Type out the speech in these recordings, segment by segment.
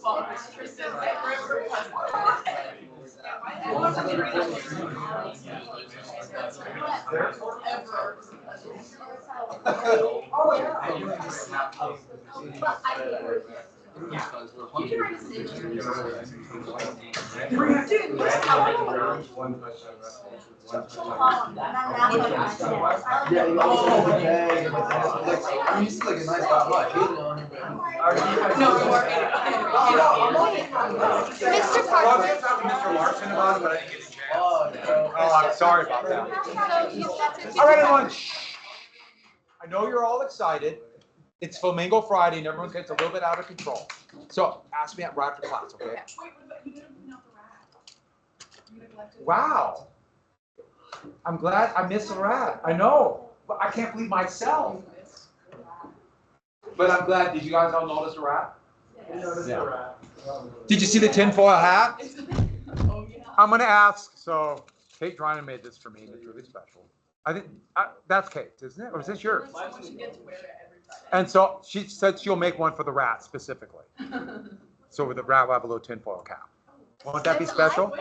Mr. Parker. Mr. Larson about it, but I didn't get a chance. Oh, I'm sorry about that. All right, everyone. I know you're all excited. It's Flamingo Friday, and everyone gets a little bit out of control. So ask me right after class, okay? Wow. I'm glad I missed the rat. I know, but I can't believe myself. But I'm glad. Did you guys all notice the rat? Yeah. Did you see the tinfoil hat? I'm going to ask. So Kate Driner made this for me, and it's really special. I think that's Kate's, isn't it? Or is this yours? And so she said she'll make one for the rat specifically. So with the rat, we'll have a little tinfoil cap. Won't that be special? The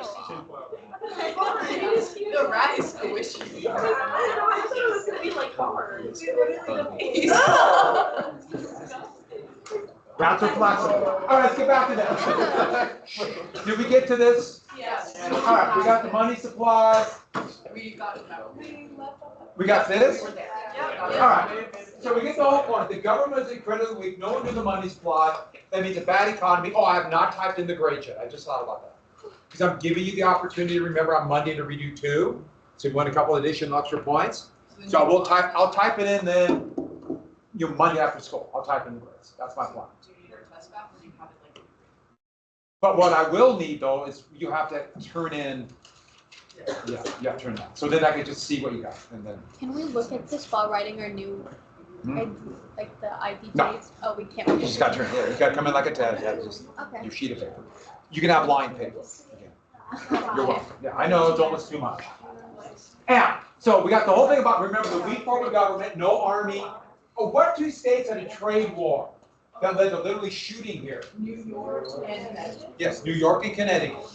rat is squishy. I thought it was going to be like hard. Rats are flexible. All right, let's get back to that. Did we get to this? Yes. All right, we got the money supply. We got this? Yep. All right. So we get the whole point. The government is incredibly weak. No one knew the money supply. That means a bad economy. Oh, I have not typed in the grade yet. I just thought about that. Because I'm giving you the opportunity to remember on Monday to redo 2. So you win a couple additional extra points. So I'll type it in then Monday after school. I'll type in the grades. That's my plan. Do you need our test back, or do you have it like? But what I will need though is you have to turn in. Yeah, you have to turn that. So then I can just see what you got, and then. Can we look at this while writing our new, like the ID No. tapes? Oh, we can't. You just got to turn it. You got to come in like a test. You have to just Okay. your sheet of paper. You can have line paper. Again. You're welcome. Yeah, I know it's almost too much. And so we got the whole thing about remember the weak form of government, no army. Oh, what 2 states had a trade war that led to literally shooting here? New York and Connecticut. Yes, New York and Connecticut.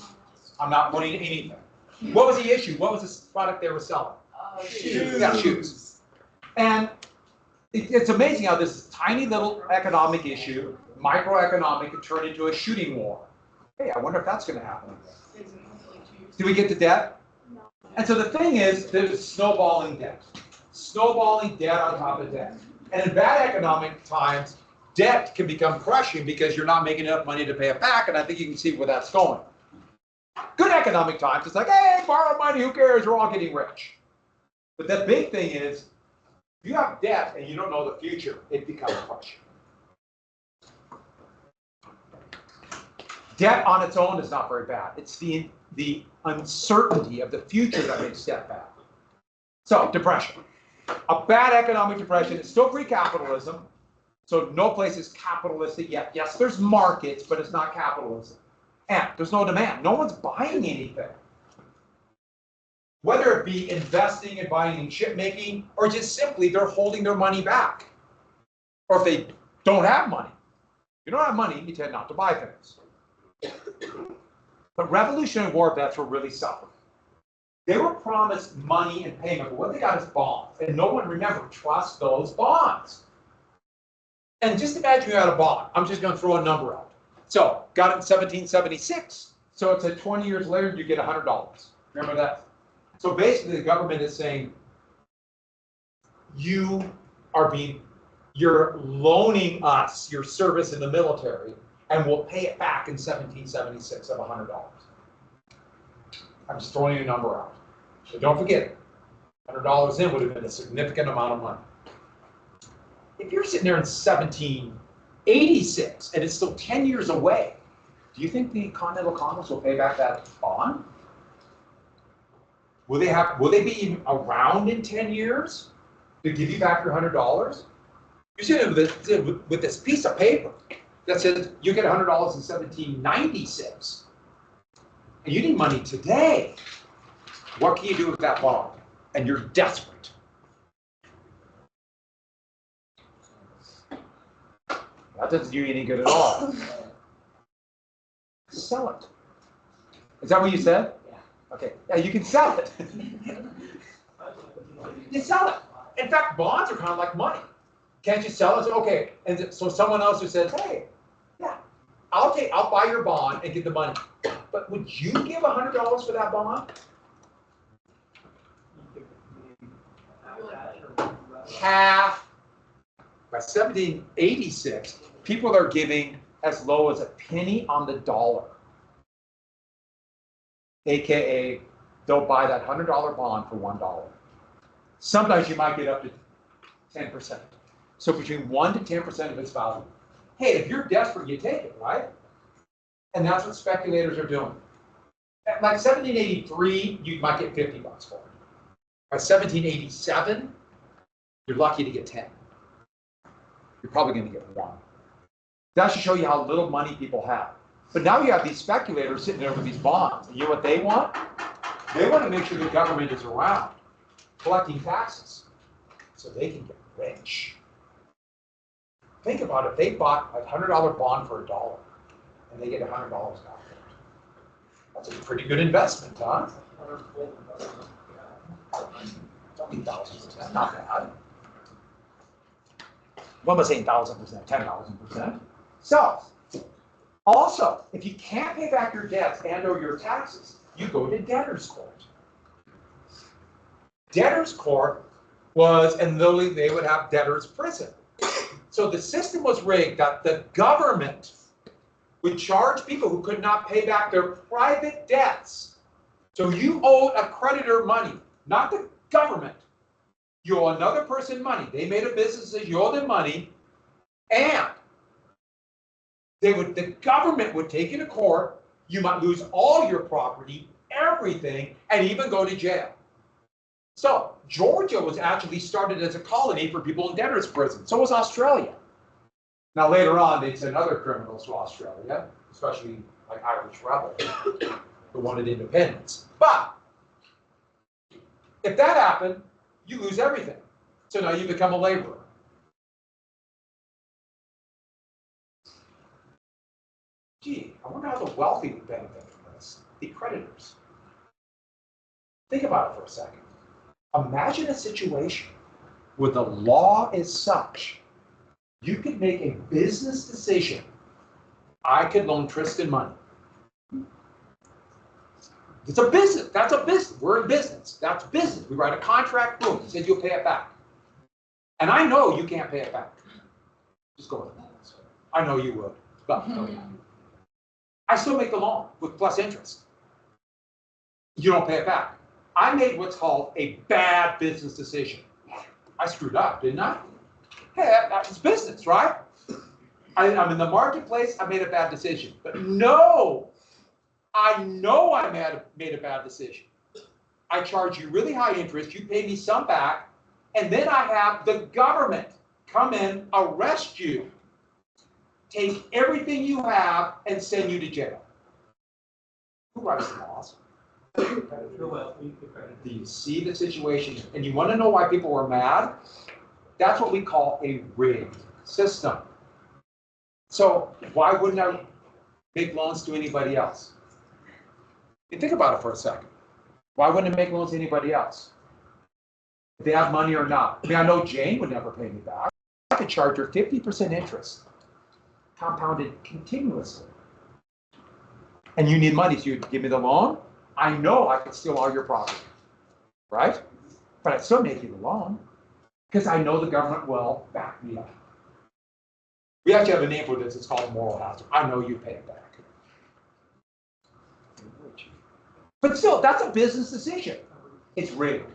I'm not putting anything. What was the issue? What was this product they were selling? Shoes. Yeah, shoes. And it's amazing how this tiny little economic issue, microeconomic, could turn into a shooting war. Hey, I wonder if that's going to happen. Do we get to debt? No. And so the thing is, there's snowballing debt. Snowballing debt on top of debt. And in bad economic times, debt can become crushing because you're not making enough money to pay it back, and I think you can see where that's going. Good economic times, it's like, hey, borrow money, who cares? We're all getting rich. But the big thing is, if you have debt and you don't know the future, it becomes crushing. Debt on its own is not very bad. It's the uncertainty of the future that makes debt bad. So, depression. A bad economic depression is still pre-capitalism, so no place is capitalistic yet. Yes, there's markets, but it's not capitalism. And there's no demand. No one's buying anything. Whether it be investing and buying in chip making, or just simply they're holding their money back. Or if they don't have money. If you don't have money, you tend not to buy things. But Revolutionary War vets were really suffering. They were promised money and payment, but what they got is bonds. And no one, remember, trusts those bonds. And just imagine you had a bond. I'm just going to throw a number out. So, got it in 1776. So it's 20 years later, you get $100. Remember that? So basically, the government is saying, you're loaning us your service in the military, and we'll pay it back in 1776 of $100. I'm just throwing a number out. So don't forget it. $100 in would have been a significant amount of money. If you're sitting there in 1786 and it's still 10 years away, do you think the Continental Congress will pay back that bond? Will they be even around in 10 years to give you back your $100? You're sitting with this piece of paper that says you get $100 in 1796, and you need money today. What can you do with that bond? And you're desperate. That doesn't do you any good at all. sell it. Is that what you said? Yeah. Okay, yeah, you can sell it. You sell it. In fact, bonds are kind of like money. Can't you sell it? Okay, and so someone else who says, hey, yeah, I'll buy your bond and get the money. But would you give $100 for that bond? Half. By 1786, people are giving as low as a penny on the dollar. AKA, they'll buy that $100 bond for $1. Sometimes you might get up to 10%. So between 1 to 10% of its value. Hey, if you're desperate, you take it, right? And that's what speculators are doing. At like 1783, you might get $50 for it. By 1787, you're lucky to get 10. You're probably going to get 1. That should show you how little money people have. But now you have these speculators sitting there with these bonds. And you know what they want? They want to make sure the government is around, collecting taxes, so they can get rich. Think about it. They bought a $100 bond for $1, and they get $100 out of it. That's a pretty good investment, huh? $20,000%, not bad. What am I saying? 1,000%, 10,000%. So, also, if you can't pay back your debts and/or your taxes, you go to debtor's court. Debtor's court was, and literally they would have debtor's prison. So the system was rigged that the government would charge people who could not pay back their private debts. So you owed a creditor money, not the government. You owe another person money. They made a business, you owe them money, and the government would take you to court. You might lose all your property, everything, and even go to jail. So Georgia was actually started as a colony for people in debtor's prison. So was Australia. Now later on, they'd send other criminals to Australia, especially like Irish rebels who wanted independence. But if that happened, you lose everything. So now you become a laborer. Gee, I wonder how the wealthy would benefit from this. The creditors. Think about it for a second. Imagine a situation where the law is such you could make a business decision. I could loan Tristan money. It's a business. That's a business. We're in business. That's business. We write a contract, boom. He said you'll pay it back. And I know you can't pay it back. Just go with it. I know you would. But I still make the loan with plus interest. You don't pay it back. I made what's called a bad business decision. I screwed up, didn't I? Hey, that was business, right? I'm in the marketplace, I made a bad decision. But no, I know I made a bad decision. I charge you really high interest, you pay me some back, and then I have the government come in, arrest you, take everything you have, and send you to jail. Who writes the laws? Do you see the situation? And you want to know why people were mad? That's what we call a rigged system. So why wouldn't I make loans to anybody else? You think about it for a second. Why wouldn't I make loans to anybody else? If they have money or not. I mean, I know Jane would never pay me back. I could charge her 50% interest, compounded continuously. And you need money, so you give me the loan. I know I could steal all your property, right? But I'd still make you the loan because I know the government will back me up. We actually have a name for this. It's called moral hazard. I know you pay it back. But still, that's a business decision. It's rigged.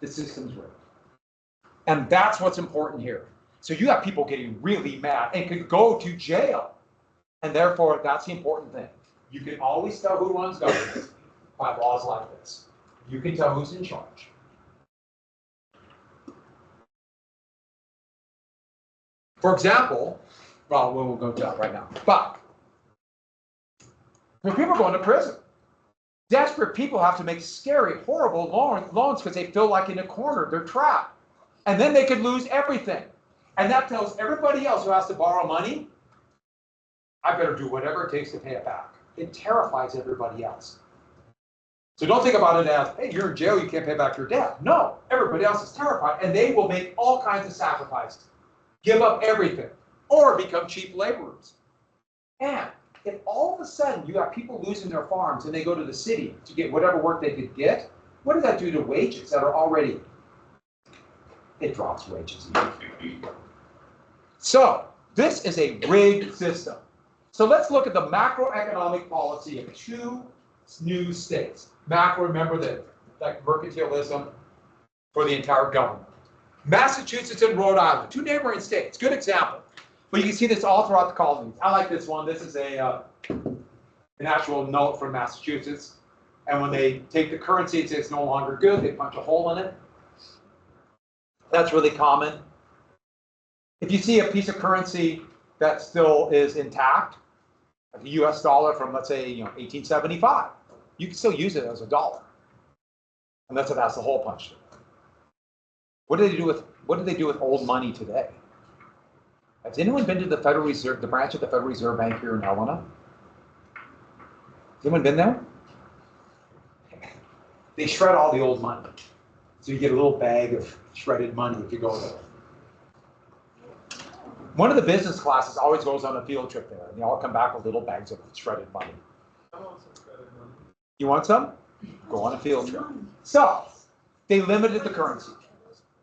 The system's rigged. And that's what's important here. So you have people getting really mad and could go to jail. And therefore, that's the important thing. You can always tell who runs government by laws like this. You can tell who's in charge. For example, well, we'll go to that right now. But when people are going to prison, desperate people have to make scary, horrible loans because they feel like in a corner, they're trapped. And then they could lose everything. And that tells everybody else who has to borrow money, I better do whatever it takes to pay it back. it terrifies everybody else. So don't think about it as, hey, you're in jail, you can't pay back your debt. No, everybody else is terrified, and they will make all kinds of sacrifices, give up everything, or become cheap laborers. And if all of a sudden you got people losing their farms and they go to the city to get whatever work they could get, what does that do to wages that are already? It drops wages. So this is a rigged system. So let's look at the macroeconomic policy of 2 new states. Macro, remember that, like mercantilism for the entire government. Massachusetts and Rhode Island, 2 neighboring states. Good example. But you can see this all throughout the colonies. I like this one. This is an actual note from Massachusetts. And when they take the currency, it says it's no longer good. They punch a hole in it. That's really common. If you see a piece of currency that still is intact, like the US dollar from, let's say, 1875, you can still use it as a dollar. Unless it has the hole punched in it. What do they do with old money today? Has anyone been to the Federal Reserve, the branch of the Federal Reserve Bank here in Helena? Has anyone been there? They shred all the old money. So you get a little bag of shredded money if you go there. One of the business classes always goes on a field trip there, and they all come back with little bags of shredded money. I want some shredded money. You want some? Go on a field trip. So, they limited the currency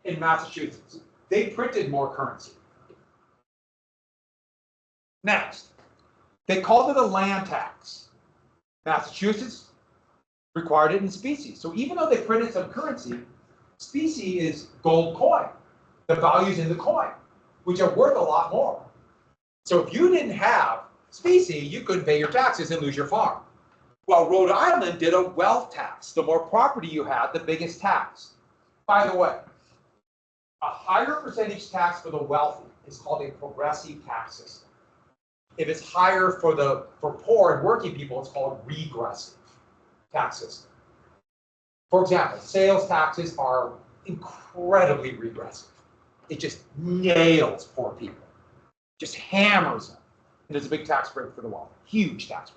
in Massachusetts. They printed more currency. Next, they called it a land tax. Massachusetts required it in specie. So even though they printed some currency, specie is gold coin. The value's in the coin, which are worth a lot more. So if you didn't have specie, you couldn't pay your taxes and lose your farm. Well, Rhode Island did a wealth tax. The more property you had, the biggest tax. By the way, a higher percentage tax for the wealthy is called a progressive tax system. If it's higher for poor and working people, it's called regressive tax system. For example, sales taxes are incredibly regressive. It just nails poor people, just hammers them. And there's a big tax break for the wealthy, huge tax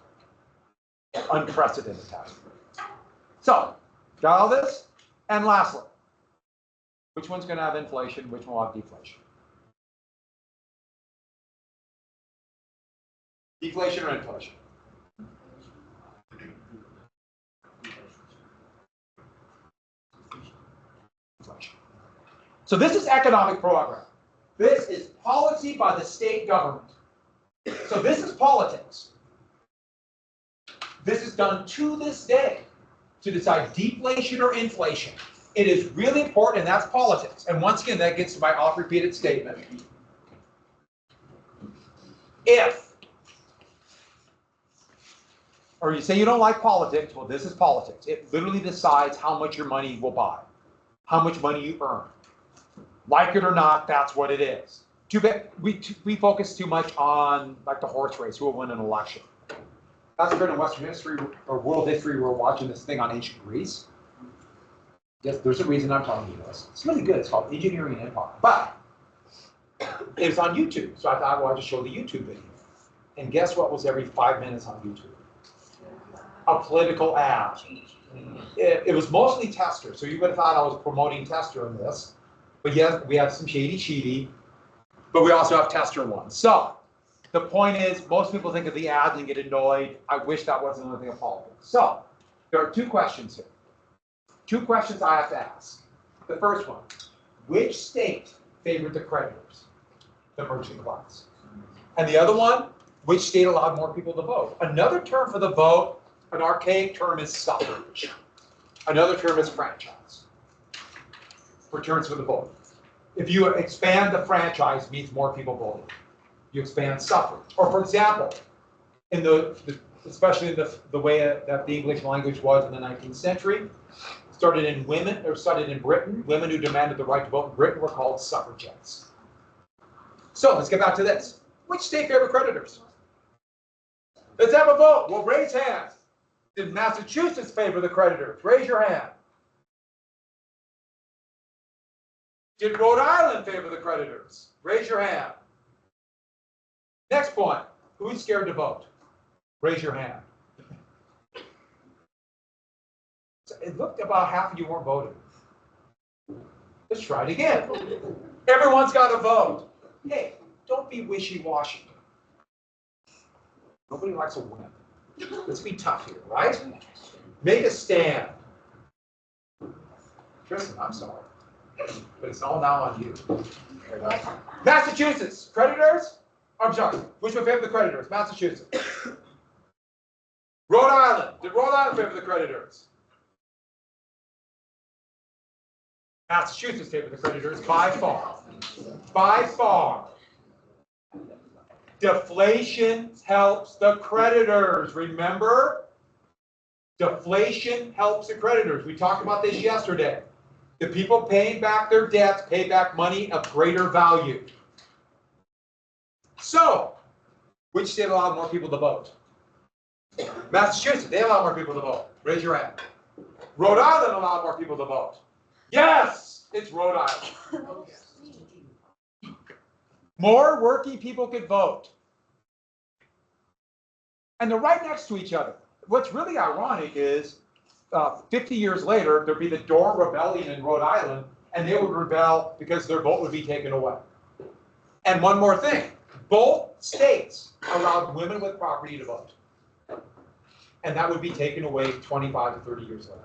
break, unprecedented tax break. So, got all this? And lastly, which one's going to have inflation? Which one will have deflation? Deflation or inflation? Inflation. So this is economic program. This is policy by the state government. So this is politics. This is done to this day to decide deflation or inflation. It is really important, and that's politics. And once again, that gets to my oft-repeated statement. Or you say you don't like politics, well, this is politics. It literally decides how much your money will buy, how much money you earn. Like it or not, that's what it is. Too bad we focus too much on like the horse race, who will win an election. That's good in Western history or world history. We're watching this thing on ancient Greece. Yes, there's a reason I'm telling you this. It's really good. It's called Engineering Empire. But it was on YouTube, so I thought, well, I'll just show the YouTube video. And guess what was every 5 minutes on YouTube? A political ad. It was mostly Tester, so you would have thought I was promoting Tester in this. But yes, we have some shady, but we also have Tester ones. So the point is, most people think of the ads and get annoyed. I wish that wasn't anything of politics. So there are 2 questions here. 2 questions I have to ask. The first one, which state favored the creditors? The merchant class. And the other one, which state allowed more people to vote? Another term for the vote, an archaic term, is suffrage. Another term is franchise. For terms for the vote. If you expand the franchise, it means more people voting. You expand suffrage. Or for example, in especially the way that the English language was in the 19th century, started in Britain. Women who demanded the right to vote in Britain were called suffragettes. So let's get back to this. Which state favored creditors? Let's have a vote. We'll raise hands. Did Massachusetts favor the creditors? Raise your hand. Did Rhode Island favor the creditors? Raise your hand. Next point. Who's scared to vote? Raise your hand. So it looked about half of you weren't voting. Let's try it again. Everyone's got to vote. Hey, don't be wishy-washy. Nobody likes a wimp. Let's be tough here, right? Make a stand. Tristan, I'm sorry, but it's all now on you. Massachusetts, creditors? I'm sorry, which one favored the creditors? Massachusetts. Rhode Island, did Rhode Island favor the creditors? Massachusetts favored the creditors by far. By far. Deflation helps the creditors, remember? Deflation helps the creditors. We talked about this yesterday. The people paying back their debts pay back money of greater value. So, which state allowed more people to vote? Massachusetts, they allowed more people to vote. Raise your hand. Rhode Island allowed more people to vote. Yes, it's Rhode Island. More working people could vote. And they're right next to each other. What's really ironic is 50 years later, there'd be the Dorr Rebellion in Rhode Island, and they would rebel because their vote would be taken away. And one more thing, both states allowed women with property to vote. And that would be taken away 25 to 30 years later.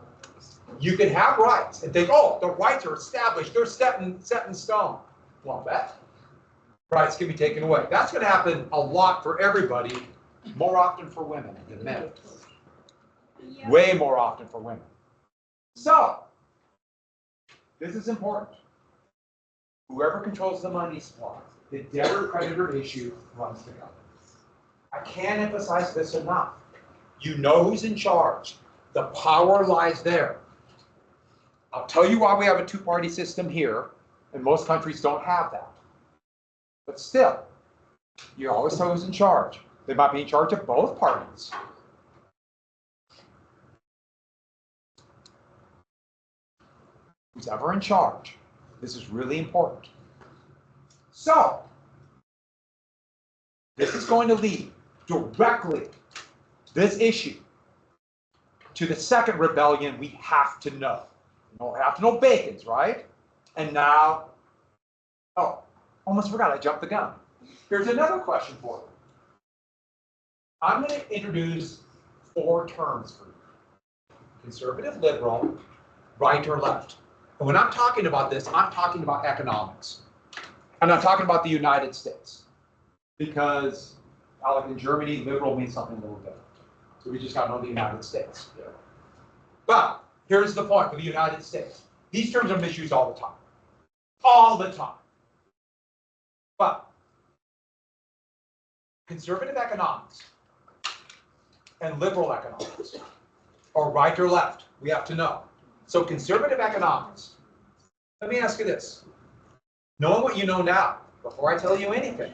You can have rights and think, oh, the rights are established, they're set in stone. Well, bet. Rights can be taken away. That's going to happen a lot for everybody, more often for women than men. Yeah. Way more often for women. So, this is important. Whoever controls the money supply, the debtor-creditor issue runs the government. I can't emphasize this enough. You know who's in charge. The power lies there. I'll tell you why we have a two-party system here, and most countries don't have that. But still, you always know who's in charge. They might be in charge of both parties. Who's ever in charge. This is really important. So, this is going to lead directly, this issue, to the second rebellion we have to know. We have to know Bacon's, right? And now, oh, almost forgot, I jumped the gun. Here's another question for you. I'm going to introduce 4 terms for you. Conservative, liberal, right or left. And when I'm talking about this, I'm talking about economics. And I'm talking about the United States. Because, like in Germany, liberal means something a little different. So we just got to know the United States. But here's the point for the United States. These terms are misused all the time. All the time. But conservative economics and liberal economics, or right or left, we have to know. So conservative economics, let me ask you this. Knowing what you know now, before I tell you anything,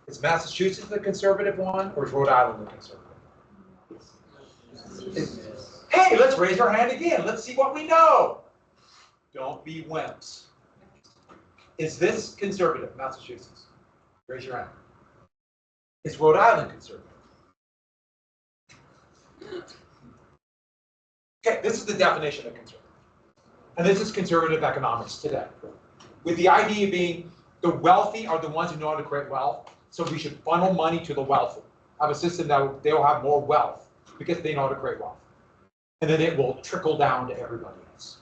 is Massachusetts the conservative one, or is Rhode Island the conservative one? Hey, let's raise our hand again. Let's see what we know. Don't be wimps. Is this conservative, Massachusetts? Raise your hand. Is Rhode Island conservative? Okay, this is the definition of conservative. And this is conservative economics today. With the idea being the wealthy are the ones who know how to create wealth, so we should funnel money to the wealthy. Have a system that they will have more wealth because they know how to create wealth. And then it will trickle down to everybody else.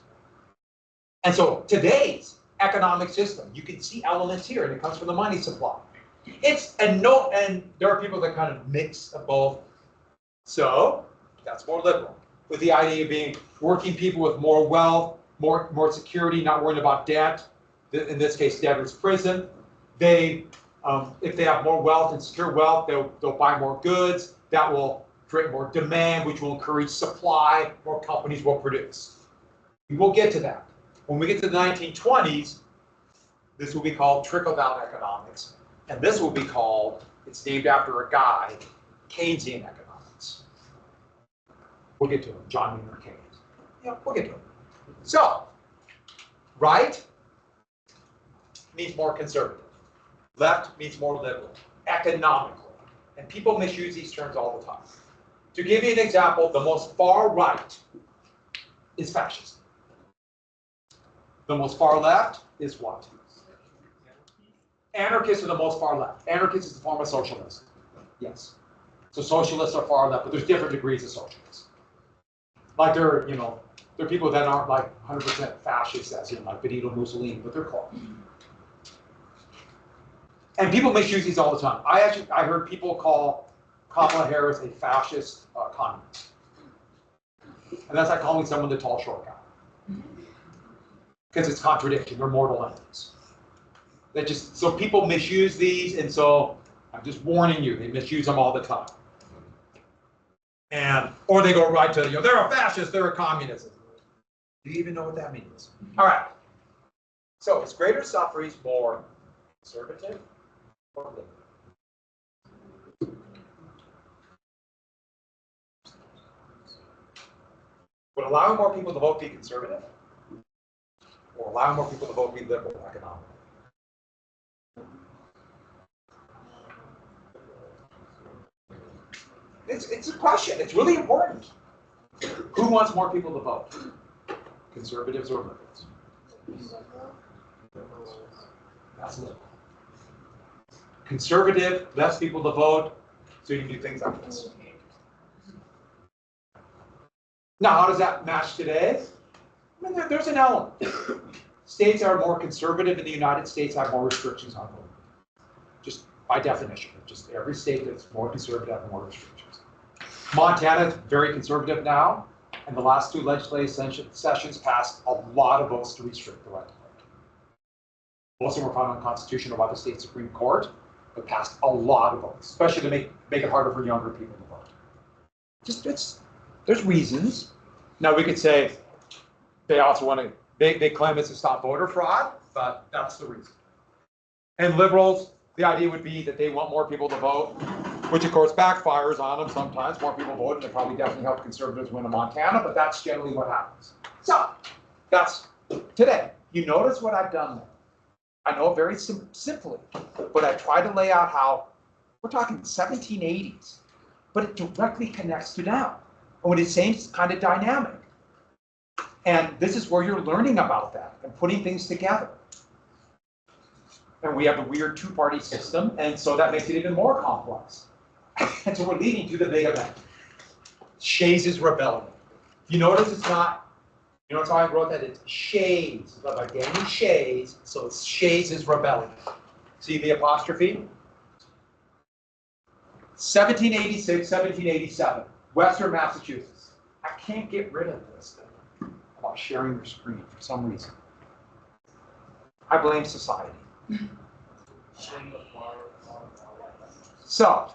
And so today's economic system, you can see elements here, and it comes from the money supply. And there are people that kind of mix of both. So that's more liberal, with the idea being working people with more wealth, more security, not worrying about debt. In this case, debtor's prison. They, if they have more wealth and secure wealth, they'll buy more goods. That will create more demand, which will encourage supply. More companies will produce. We will get to that. When we get to the 1920s, this will be called trickle-down economics. And this will be called, it's named after a guy, Keynesian economics. We'll get to him, John Maynard Keynes. Yeah, we'll get to him. So, right means more conservative. Left means more liberal, economically. And people misuse these terms all the time. To give you an example, the most far right is fascist. The most far left is what? Anarchists are the most far left. Anarchist is the form of socialist. Yes. So socialists are far left, but there's different degrees of socialists. Like there are people that aren't like 100% fascist, as in like Benito Mussolini, but they're close. And people misuse these all the time. I heard people call Kamala Harris a fascist communist. And that's like calling someone the tall, short guy. Because it's contradiction, they're mortal enemies. So people misuse these, and so I'm just warning you, they misuse them all the time. Or they go right to, they're a fascist, they're a communist. Do you even know what that means? All right. So is greater suffrage more conservative or liberal? Would allowing more people to vote be conservative? Or allowing more people to vote be liberal economically? It's a question. It's really important. Who wants more people to vote? Conservatives or liberals? That's liberal. Conservative, less people to vote, so you can do things like this. Now, how does that match today? I mean, there's an element. States are more conservative in the United States have more restrictions on voting. Just by definition. Just every state that's more conservative has more restrictions. Montana is very conservative now, and the last two legislative sessions passed a lot of votes to restrict the right to vote. Most of them were found unconstitutional by the state Supreme Court, but passed a lot of votes, especially to make it harder for younger people to vote. There's reasons. Now we could say they also want to, they claim it's to stop voter fraud, but that's the reason. And liberals, the idea would be that they want more people to vote, which of course backfires on them sometimes. More people vote, and it probably definitely helped conservatives win in Montana, but that's generally what happens. So that's today. You notice what I've done there. I know it very simply, but I try to lay out how we're talking 1780s, but it directly connects to now. And with the same kind of dynamic. And this is where you're learning about that and putting things together. And we have a weird two-party system, and so that makes it even more complex. And so we're leading to the big event. Shays' rebellion. You notice it's not, you notice how I wrote that? It's Shays, by Danny Shays, so it's Shays' rebellion. See the apostrophe? 1786, 1787. Western Massachusetts. I can't get rid of this thing about sharing your screen for some reason. I blame society. So,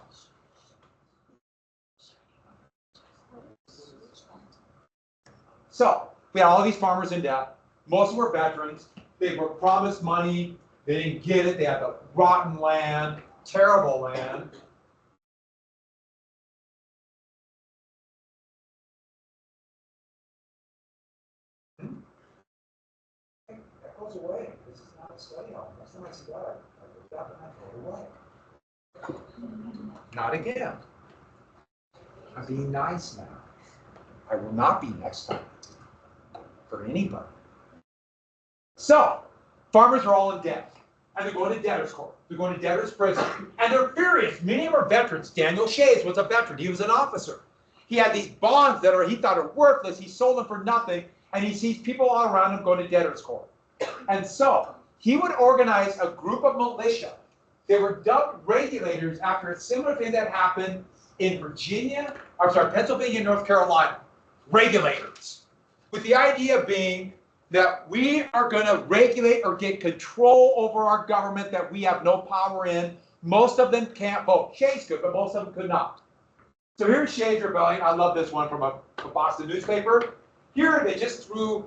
we had all these farmers in debt. Most of them were veterans. They were promised money. They didn't get it. They had the rotten land, terrible land. That goes away. This is not a study on. Next time I see that, I put that and I throw it away. Not again. I'm being nice now. I will not be next time for anybody. So, farmers are all in debt, and they're going to debtor's court. They're going to debtor's prison, and they're furious. Many of them are veterans. Daniel Shays was a veteran. He was an officer. He had these bonds that he thought are worthless. He sold them for nothing, and he sees people all around him going to debtor's court. And so, he would organize a group of militia. They were dubbed regulators after a similar thing that happened in Pennsylvania, North Carolina. Regulators. With the idea being that we are going to regulate or get control over our government that we have no power in. Most of them can't vote. Shays could, but most of them could not. So here's Shays' Rebellion. I love this one from a Boston newspaper. Here they just threw,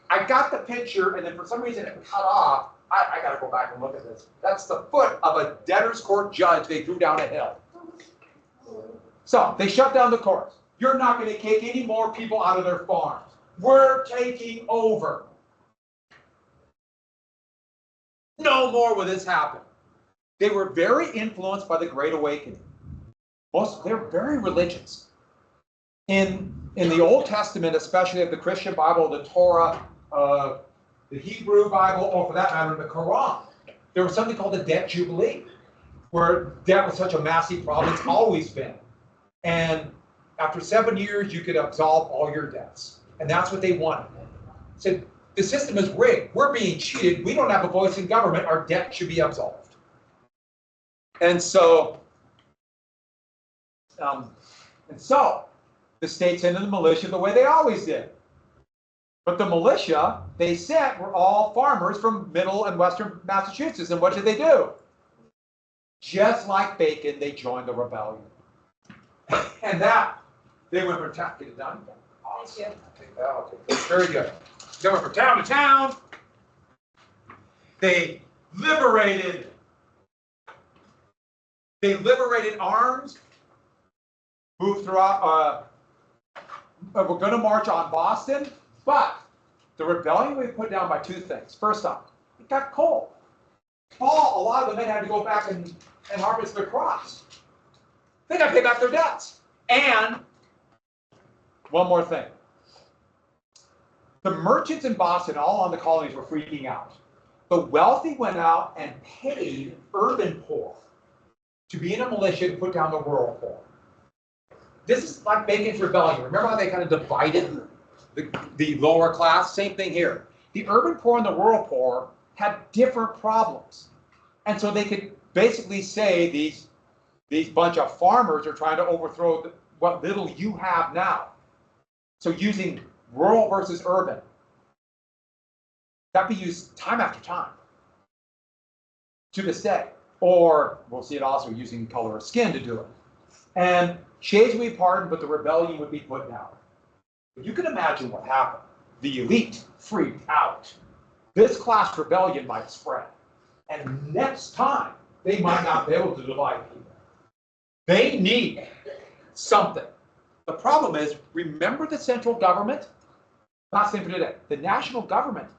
I got the picture, and then for some reason it cut off. I got to go back and look at this. That's the foot of a debtor's court judge they threw down a hill. So they shut down the courts. You're not going to kick any more people out of their farms. We're taking over. No more will this happen. They were very influenced by the Great Awakening. They're very religious. In the Old Testament, especially of the Christian Bible, the Torah, the Hebrew Bible, or for that matter, the Quran, there was something called the debt jubilee, where debt was such a massive problem. It's always been. And after 7 years, you could absolve all your debts. And that's what they wanted. So the system is rigged. We're being cheated. We don't have a voice in government. Our debt should be absolved. And so the state sent in the militia the way they always did. But the militia they sent were all farmers from middle and western Massachusetts. And what did they do? Just like Bacon, they joined the rebellion. And that, they went from town, get it done? Awesome. Okay. Very good. They went from town to town. They liberated arms, moved throughout, we're going to march on Boston, but the rebellion was put down by two things. First off, it got cold. Fall, a lot of the men had to go back and harvest their crops. They got to pay back their debts. And one more thing. The merchants in Boston, all on the colonies, were freaking out. The wealthy went out and paid urban poor to be in a militia to put down the rural poor. This is like Bacon's rebellion. Remember how they kind of divided the lower class? Same thing here. The urban poor and the rural poor had different problems. And so they could basically say these bunch of farmers are trying to overthrow what little you have now. So using rural versus urban. That be used time after time to this day. Or we'll see it also using color of skin to do it. And Shays would be pardoned, but the rebellion would be put down. You can imagine what happened. The elite freaked out. This class rebellion might spread. And next time, they might not be able to divide people. They need something. The problem is, remember the central government? Not same for today. The national government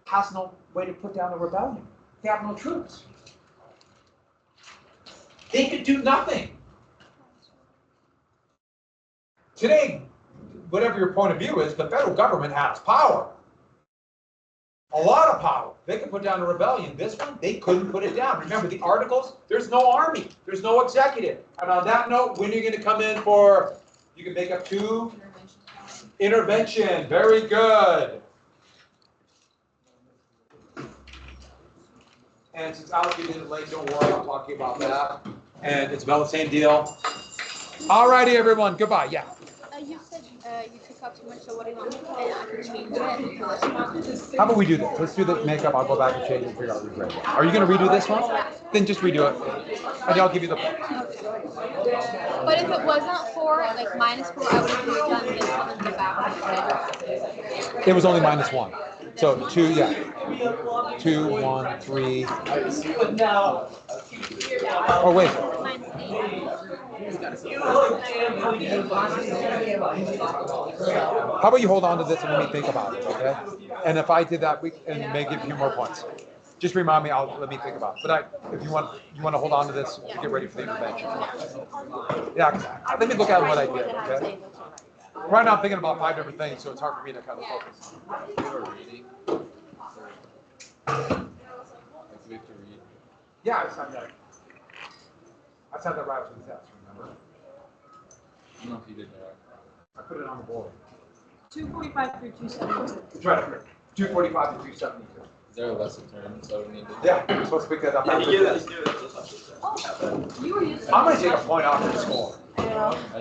has no way to put down the rebellion. They have no troops. They could do nothing. Today, whatever your point of view is, the federal government has power. A lot of power. They could put down a rebellion. This one, they couldn't put it down. Remember the articles? There's no army. There's no executive. And on that note, when are you going to come in for, you can make up two? Intervention. Very good. And since Alex did it late, don't worry, I'll talk to you about that. And it's about the same deal. All righty, everyone. Goodbye. Yeah. You said you took out too much, so what do you want me to do? I can change it. How about we do this? Let's do the makeup. I'll go back and change it and figure out who's ready. Are you going to redo this one? Then just redo it. And I'll give you the point. But if it wasn't for, like, -4, I would have done this one in the back. It was only -1. So 2, yeah. 2, 1, 3. Oh, wait. How about you hold on to this and let me think about it, okay? And if I did that, we and may give you more points. Just remind me. Let me think about it. But if you want to hold on to this to get ready for the intervention. Yeah. Let me look at what I did. Okay. Right now I'm thinking about 5 different things, so it's hard for me to kind of focus. Yeah, I signed that. I signed that right after the test. Remember? I don't know if you did that. I put it on the board. 245 through 272. It's right up here. 245 to 272. Is there a lesson term? So we need to. Yeah, we're supposed to pick that up. Yeah, after you this. do that. You were using I'm gonna take a point off your score.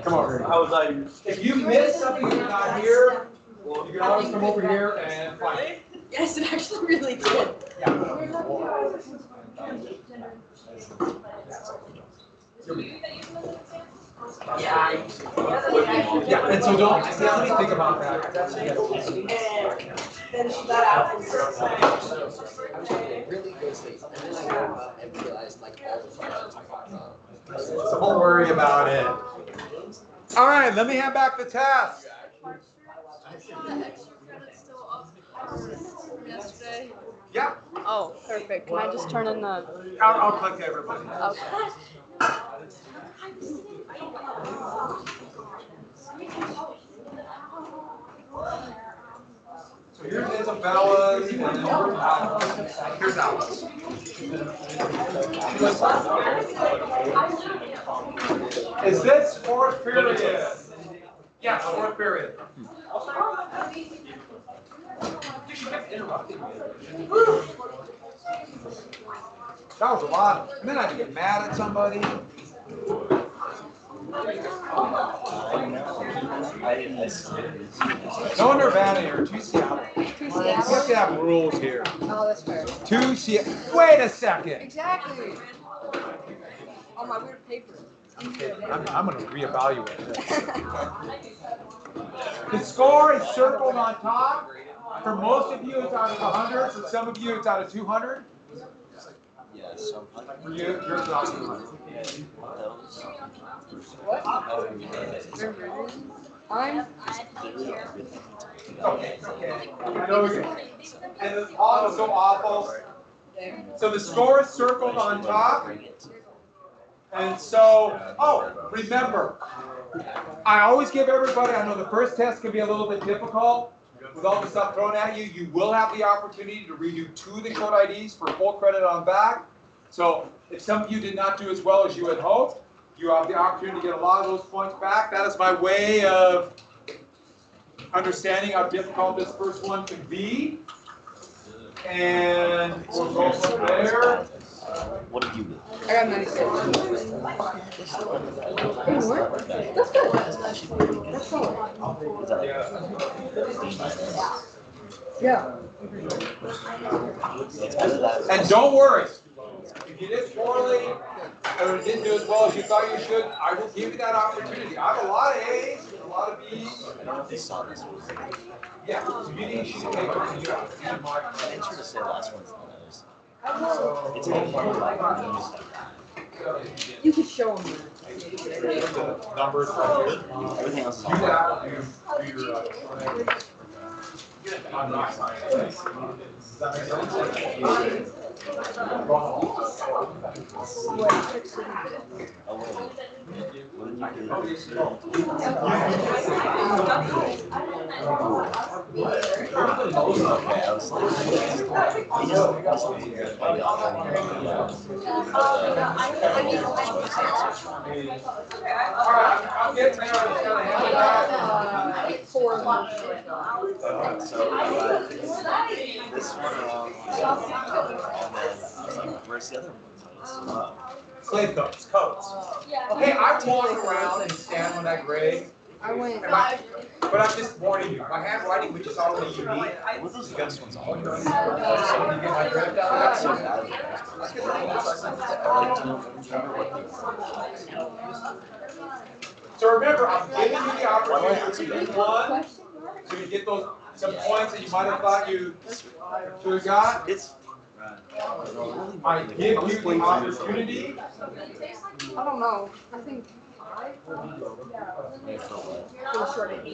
Come over here. How was I? If you missed something you're not here, you can always come over here and find it. Yes, it actually really did. Yeah, and so don't, let me think about that. Then she got out. Really good sleep. And then I woke up and realized like all the functions I fucked up. So don't worry about it. All right, let me hand back the test. Yesterday. Yeah, Oh, perfect. Can I just turn in the? I'll click everybody. Okay. Is this fourth period? Yes, fourth period. You kept interrupting me. That was a lot. And then I had to get mad at somebody. No Nirvana here, two Seattle. We have to have rules here. Oh, that's fair. Two Seattle. Wait a second. Exactly. On my weird paper. I'm going to reevaluate this. The score is circled on top. For most of you, it's out of 100. For some of you, it's out of 200. Yes. For you, yours is out of 200. What? I'm. Okay, okay. I know we can. And the pause is so awful. So the score is circled on top. And so, oh, remember, I always give everybody, I know the first test can be a little bit difficult with all the stuff thrown at you. You will have the opportunity to redo 2 of the short IDs for full credit on back. So if some of you did not do as well as you had hoped, you have the opportunity to get a lot of those points back. That is my way of understanding how difficult this first one can be. And we'll go from there. What did you do? I got 96. That's good. That's solid. Yeah. And don't worry, if you did poorly or didn't do as well as you thought you should, I will give you that opportunity. I have a lot of A's and a lot of B's. Yeah, so you need a sheet of paper and you have to mark. I made sure to say last one's the nose. It's You could show them. The numbers right here. everything else is Do all that, do your, I'm not. Does that make sense? Oh, wait. What did you do? Okay, I was like, All right, I'll get there. I'm just gonna hand it out. 4 so this one, and then I was like, where's the other one? Slave coats, coats. Hey, I walk around and stand when I grade, I went. but I'm just warning you, my handwriting, which is already unique. What those best ones all? You get my drift That's so out? bad. So remember, I'm giving you the opportunity to read one, so you get those, some points that you might have thought you should have got. It's. I give you the opportunity. I don't know. I think for the short end.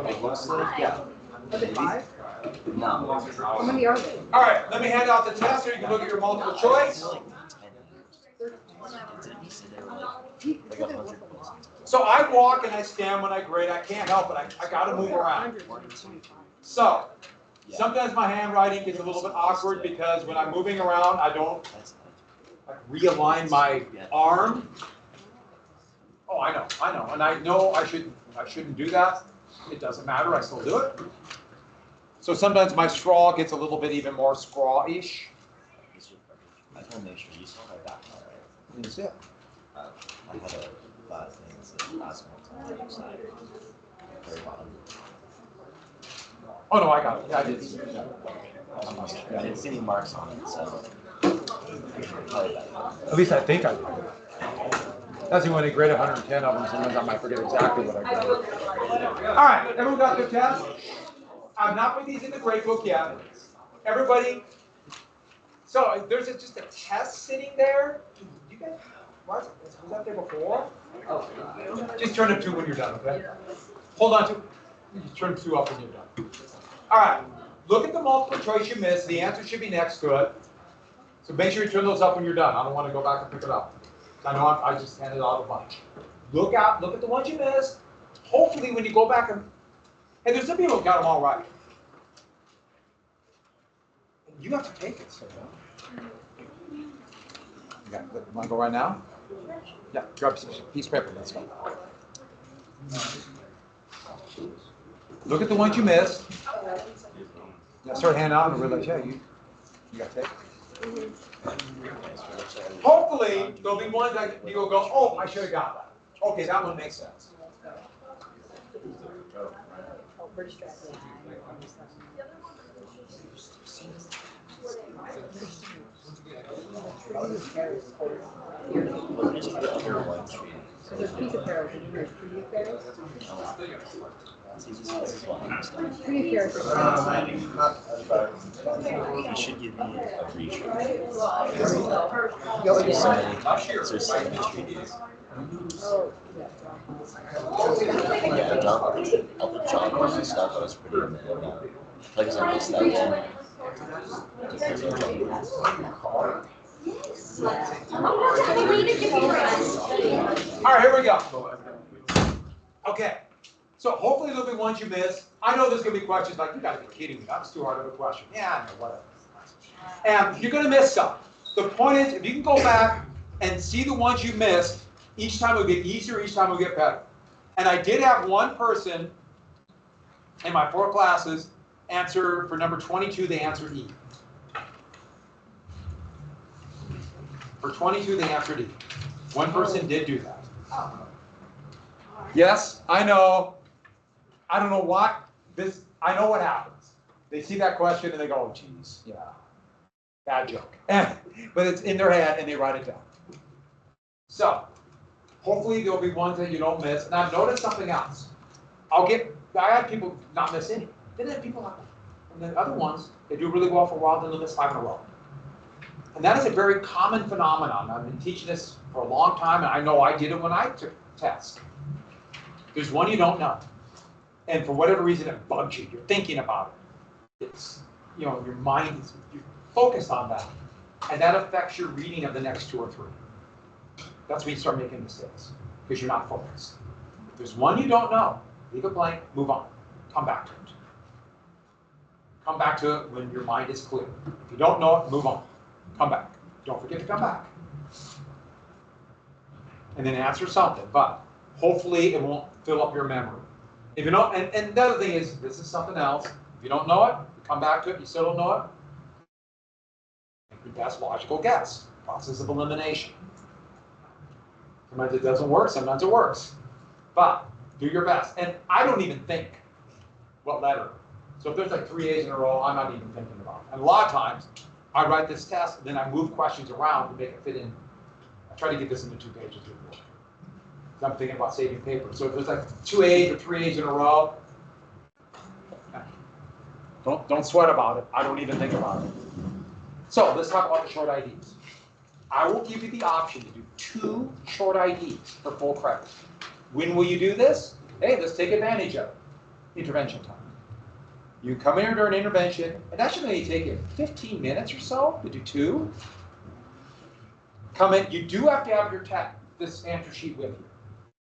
It looks like, yeah. Are they 5? No. How many are they? All right, let me hand out the test so you can look at your multiple choice. So I walk and I stand when I grade. I can't help it. I got to move around. So sometimes my handwriting gets a little bit awkward because when I'm moving around, I don't realign my arm. Oh, I know, and I know I shouldn't do that. It doesn't matter. I still do it. So sometimes my scrawl gets a little bit even more scrawl-ish. I just want to make sure you saw my back all right. That's it. I had a lot of things that last month on the side. Very bottom. Oh no, I got it. Yeah, I did. I didn't see any marks on it, so probably bad. At least I think I did. That's when they grade 110 of them. Sometimes I might forget exactly what I graded. All right, everyone got their test? I've not put these in the grade book yet. Everybody. So there's just a test sitting there. You guys, was that there before? Oh. Just turn it 2 when you're done, okay? Hold on to. Just turn 2 up when you're done. All right. Look at the multiple choice you missed. The answer should be next to it. So make sure you turn those up when you're done. I don't want to go back and pick it up. I know I just handed out a bunch. Look at the ones you missed. Hopefully when you go back and there's some people who got them all right. And you have to take it, so you want to go right now? Yeah, grab a piece of paper, that's fine. Look at the ones you missed. Yeah, start handing out and realize, yeah, you got tape. Hopefully, there'll be ones that you'll go, oh, I should have got that. Okay, that one makes sense. What is the other one sheet? So there's piece of arrows and there's pretty arrows. See, this is what I'm saying. Pretty arrows. You should give me a free sheet. Oh, There's so yeah. many, there's so many treaties. Oh, yeah. Yeah, all the job ones and stuff, I was pretty amazed about. Like, I missed that one. Because All right, here we go. Okay, so hopefully there'll be ones you missed. I know there's gonna be questions like, you gotta be kidding me, that's too hard of a question. Yeah, I know, whatever. And you're gonna miss some. The point is, if you can go back and see the ones you missed, each time it'll get easier, each time it'll get better. And I did have one person in my 4 classes answer, for number 22, they answered E. For 22, they answered E. One person did do that. Yes, I know. I don't know what this, I know what happens. They see that question and they go, oh, geez, yeah, bad joke. But it's in their head and they write it down. So, hopefully there'll be ones that you don't miss. And I've noticed something else. I had people not miss any. Then I had people not, and then other ones, they do really well for a while, then they'll miss 5 in a row. And that is a very common phenomenon. I've been teaching this for a long time, and I know I did it when I took tests. There's one you don't know. And for whatever reason, it bugs you. You're thinking about it. It's, you know, your mind is, you're focused on that. And that affects your reading of the next 2 or 3. That's when you start making mistakes, because you're not focused. If there's one you don't know, leave it blank, move on. Come back to it. Come back to it when your mind is clear. If you don't know it, move on. Come back. Don't forget to come back. And then answer something, but hopefully it won't fill up your memory. If you don't, and the other thing is, this is something else. If you don't know it, you come back to it, you still don't know it, make your best logical guess. Process of elimination. Sometimes it doesn't work, sometimes it works. But do your best. And I don't even think what letter. So if there's like 3 A's in a row, I'm not even thinking about it. And a lot of times, I write this test, and then I move questions around to make it fit in. I try to get this into 2 pages of the book. I'm thinking about saving paper. So if there's like 2 A's or 3 A's in a row, don't sweat about it. I don't even think about it. So let's talk about the short IDs. I will give you the option to do 2 short IDs for full credit. When will you do this? Hey, let's take advantage of it. Intervention time. You come in here during intervention, and that should only take you 15 minutes or so to do 2. Come in, you do have to have your this answer sheet with you,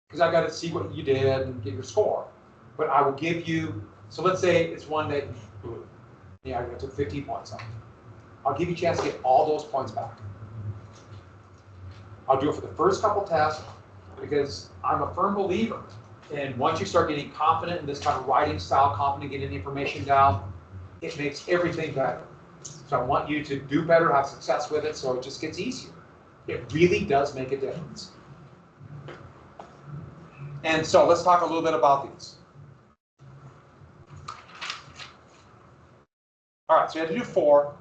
because I got to see what you did and get your score. But I will give you, so let's say it's one that, yeah, I took 15 points off. I'll give you a chance to get all those points back. I'll do it for the first couple tests, because I'm a firm believer. And once you start getting confident in this kind of writing style, confident getting the information down, it makes everything better. So I want you to do better, have success with it, so it just gets easier. It really does make a difference. And so let's talk a little bit about these. All right, so you have to do 4.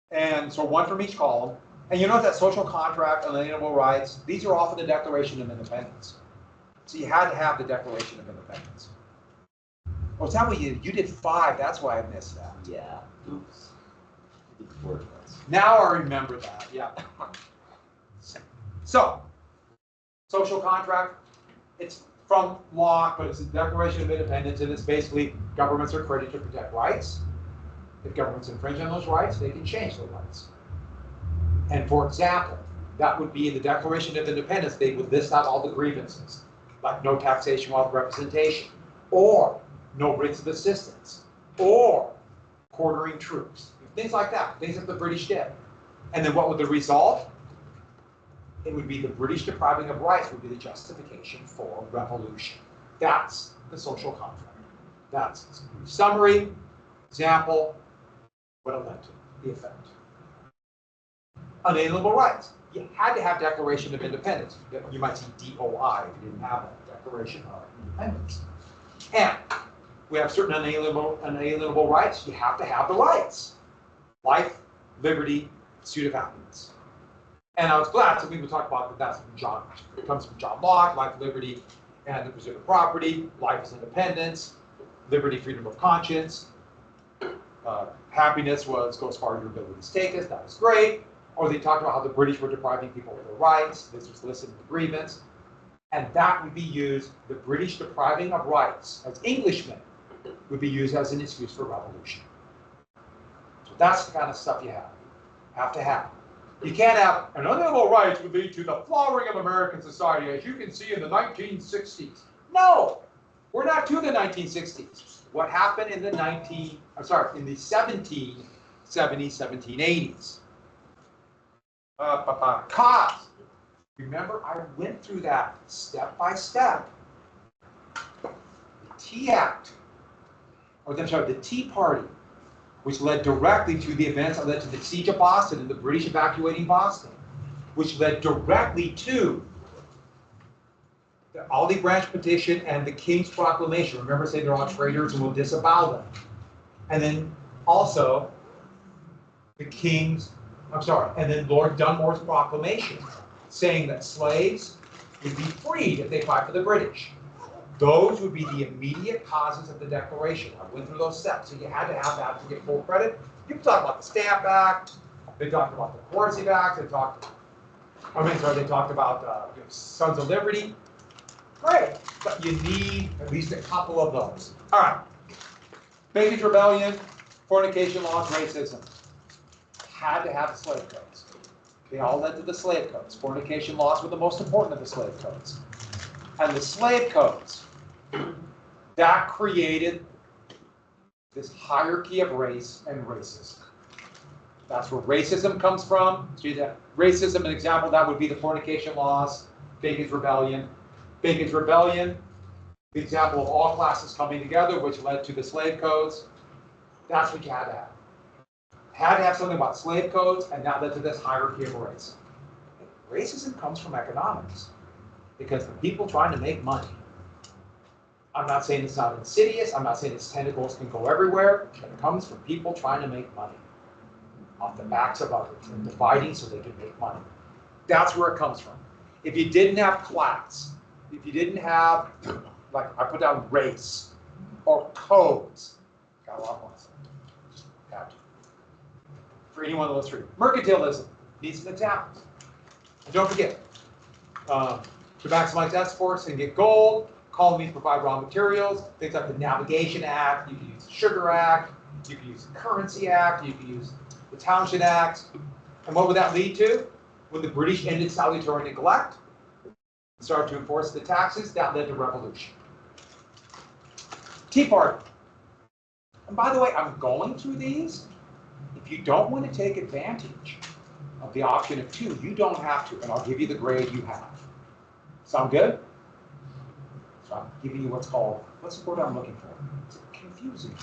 And so 1 from each column. And you know that social contract, alienable rights, these are off of the Declaration of Independence. So you had to have the Declaration of Independence. Oh, is that what you did 5, that's why I missed that. Yeah. Oops. I did 4 ones. Now I remember that, yeah. So, social contract, it's from Locke, but it's the Declaration of Independence, and it's basically governments are created to protect rights. If governments infringe on those rights, they can change those rights. And for example, that would be in the Declaration of Independence, they would list out all the grievances, like no taxation without representation, or no writs of assistance, or quartering troops, things like that, things that the British did. And then what would the result? it would be the British depriving of rights would be the justification for revolution. That's the social contract. That's summary, example, what it led to, the effect. Unalienable rights. You had to have Declaration of Independence. You might see DOI if you didn't have a Declaration of Independence. And we have certain unalienable rights. You have to have the rights. Life, liberty, pursuit of happiness. And I was glad some people talk about that. That's from John. It comes from John Locke. Life, liberty, and the pursuit of property. Life is independence. Liberty, freedom of conscience. Happiness goes as far as your abilities take us. That was great. Or they talked about how the British were depriving people of their rights. This was listed in the grievance. And that would be used, the British depriving of rights as Englishmen would be used as an excuse for revolution. So that's the kind of stuff you have to have. You can't have an unalienable rights would lead to the flowering of American society, as you can see in the 1960s. No, we're not to the 1960s. What happened in the 1770s, 1780s? Cause, remember, I went through that step by step. The Tea Act, the Tea Party, which led directly to the events that led to the siege of Boston and the British evacuating Boston, which led directly to the Olive Branch Petition and the King's Proclamation. Remember, say they're all traitors and we'll disavow them. And then also and then Lord Dunmore's proclamation saying that slaves would be freed if they fight for the British. Those would be the immediate causes of the Declaration. I went through those steps, so you had to have that to get full credit. People talk about the Stamp Act, they talked about the Coercive Act, they talked about Sons of Liberty. Great, but you need at least a couple of those. All right, Bacon's Rebellion, fornication laws, racism. Had to have the slave codes. They all led to the slave codes. Fornication laws were the most important of the slave codes. And the slave codes, that created this hierarchy of race and racism. That's where racism comes from. See that racism, an example, that would be the fornication laws, Bacon's Rebellion. Bacon's Rebellion, the example of all classes coming together, which led to the slave codes. That's what you had to have. Had to have something about slave codes, and that led to this hierarchy of race. Racism comes from economics, because the people trying to make money. I'm not saying it's not insidious, I'm not saying its tentacles can go everywhere, but it comes from people trying to make money off the backs of others and dividing so they can make money. That's where it comes from. If you didn't have class, if you didn't have, like I put down race or codes, got a lot more. Have to. For anyone to illustrate. Mercantilism needs some examples. And don't forget, to maximize exports and get gold, colonies provide raw materials, things like the Navigation Act, you can use the Sugar Act, you can use the Currency Act, you can use the Townshend Act. And what would that lead to? When the British ended salutary neglect, started to enforce the taxes, that led to revolution. Tea Party. And by the way, I'm going through these. If you don't want to take advantage of the option of 2, you don't have to, and I'll give you the grade you have. Sound good? So I'm giving you what's the word I'm looking for? It's confusing.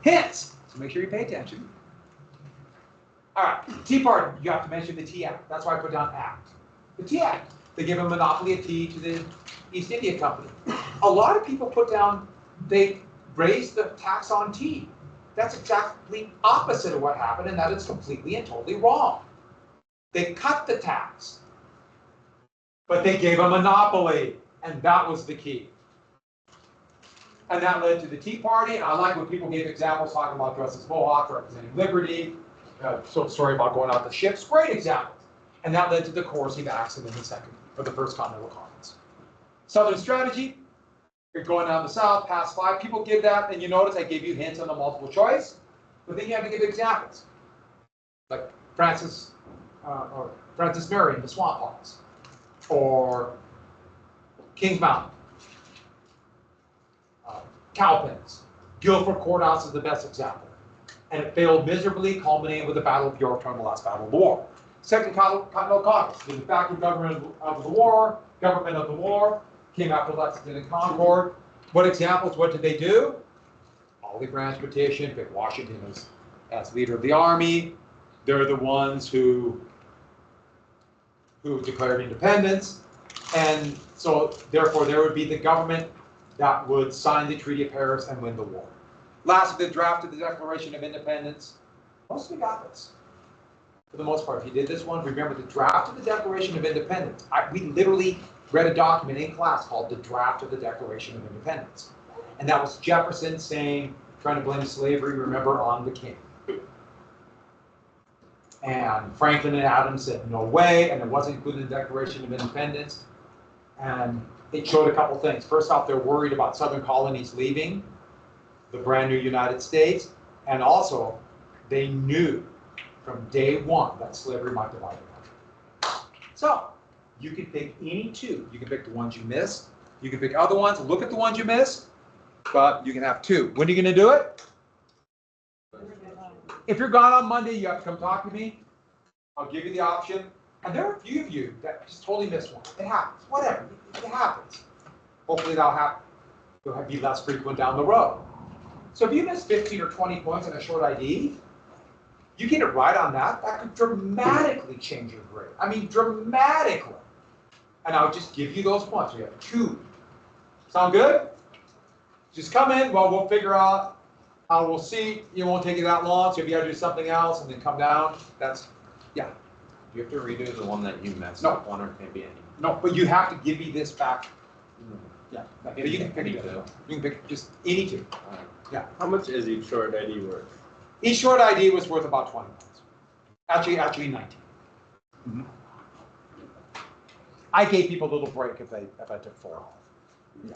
Hints! So make sure you pay attention. All right, Tea Party, you have to mention the Tea Act. That's why I put down Act. The Tea Act, they give a monopoly of tea to the East India Company. A lot of people put down, they raised the tax on tea. That's exactly opposite of what happened, and that is completely and totally wrong. They cut the tax, but they gave a monopoly, and that was the key. And that led to the Tea Party, and I like when people gave examples talking about dresses mohawk, representing liberty, story about going out the ships, great examples. And that led to the Coercive Acts in the First Continental Conference. Southern Strategy, you're going down the south, past 5, people give that, and you notice I gave you hints on the multiple choice, but then you have to give examples. Like Francis Mary in the Swamp Hogs, or Kings Mountain, Cowpens. Guilford Courthouse is the best example. And it failed miserably, culminating with the Battle of Yorktown, the last battle of the war. Second Continental Congress, the de facto government of the war, came after Lexington and Concord. What examples, what did they do? All the transportation, pick Washington as leader of the army. They're the ones who declared independence. And so therefore there would be the government that would sign the Treaty of Paris and win the war. Lastly, the draft of the Declaration of Independence. Most of you got this. For the most part, if you did this one, remember the draft of the Declaration of Independence. We literally read a document in class called the draft of the Declaration of Independence. And that was Jefferson saying, trying to blame slavery, remember, on the king. And Franklin and Adams said, no way, and it wasn't included in the Declaration of Independence. And it showed a couple things. First off, they're worried about Southern colonies leaving the brand new United States. And also, they knew from day one that slavery might divide the country. So, you can pick any two. You can pick the ones you missed. You can pick other ones. Look at the ones you missed. But you can have two. When are you going to do it? If you're gone on Monday, you have to come talk to me. I'll give you the option. And there are a few of you that just totally missed one. It happens. Whatever. It happens. Hopefully you'll be less frequent down the road. So if you miss 15 or 20 points on a short ID, you get it right on that. That could dramatically change your grade. I mean, dramatically. And I'll just give you those points. We have two. Sound good? Just come in. Well, we'll figure out. We'll see. It won't take you that long. So if you got to do something else and then come down, that's, yeah. You have to redo the one that you missed. No. One or maybe any. No, but you have to give me this back. Yeah. But you can pick Any it. two. You can pick just any two. How much is each short ID worth? Each short ID was worth about 20 points. Actually 19. Mm-hmm. I gave people a little break if I took 4 off. Yeah.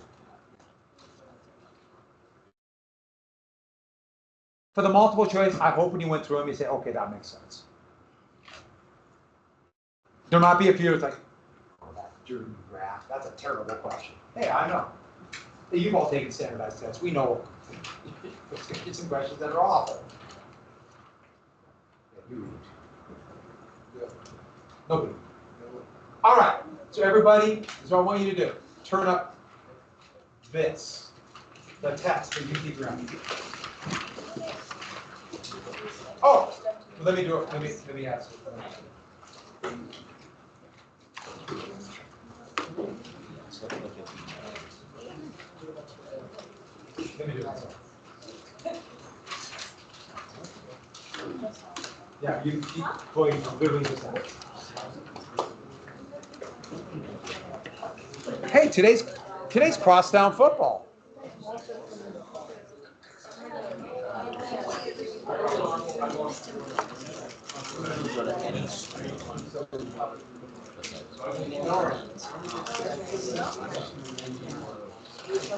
For the multiple choice, I hope when you went through them, you say, okay, that makes sense. There might be a few that's like, oh, that dirty graph, that's a terrible question. Hey, I know. You've all taken standardized tests. We know there's going to be some questions that are awful. Nobody. All right. So everybody, this is what I want you to do. Turn up this, the test that you keep around. Oh, let me do it. Let me ask you. Let me do it. Yeah, you keep going literally just that. Hey, today's crosstown football. Go to any street.